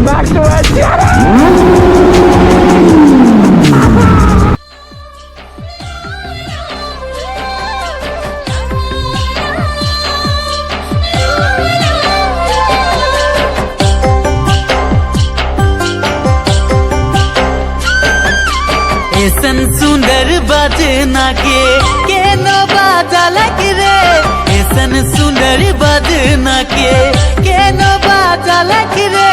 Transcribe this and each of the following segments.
back to our channel. ऐसन सुंदर बजना के नो बाजलक रे, ऐसन सुंदर बजना के नो बाजलक रे,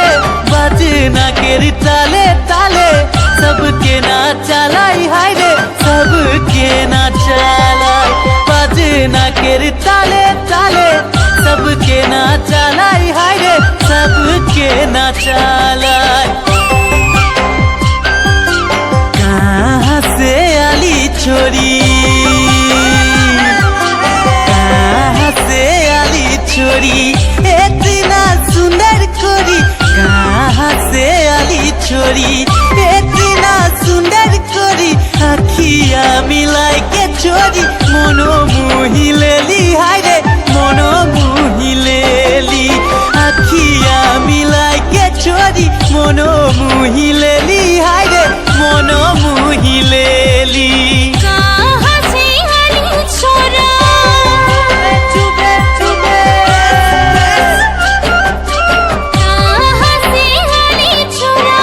बजना के ताले ताले सबके ना चलाई हाय रे, सबके ना चलाई, बजना के ताले ताले सबके ना चलाई हाय रे, सबके ना चलाई। कहाँ से आली छोरी, कहाँ से आली छोरी, इतना सुंदर कोरी, कहाँ से आली छोरी, इतना सुंदर कोरी, अखिया मिलाई के छोरी, मोनो मुही ले ली हाय रे, मोनो मुही ले ली, अखिया मिलाई के छोरी, मोनो मुही ले ली हाय रे, मोनो मुही ले ली। कहाँ से आली छोरा, चुबे चुबे, कहाँ से आली छोरा,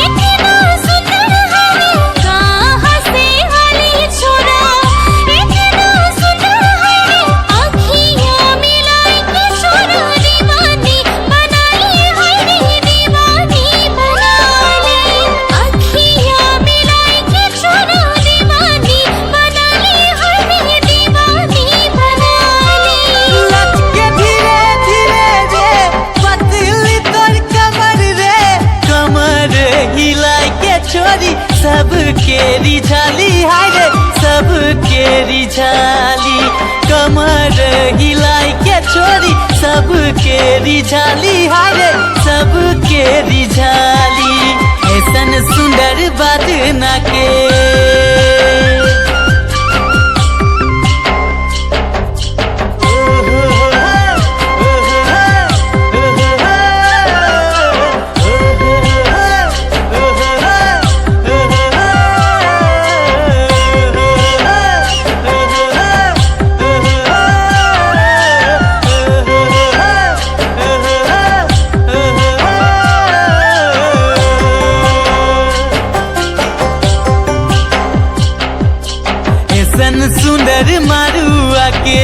इतना सुंदर है, कहाँ से आली छोरा, इतना सुंदर है, अखियाँ मिलाई के छोरा दीवानी बना ली हाय रे, दीवानी बना ली, अखियाँ मिलाई के छोरा दीवानी बना ली हाय रे, दीवानी बना ली। लचके धीरे धीरे जे पतली तोर कमर रे, कमर हिलाई के छोरी, सबके रिझाली हाय रे, सबके रिझाली, कमर हिलाई के छोरी, सबके रिझाली हाय रे, सबके रिझाली, ऐसन सुंदर बजना के। ऐसन सुंदर मारुआ के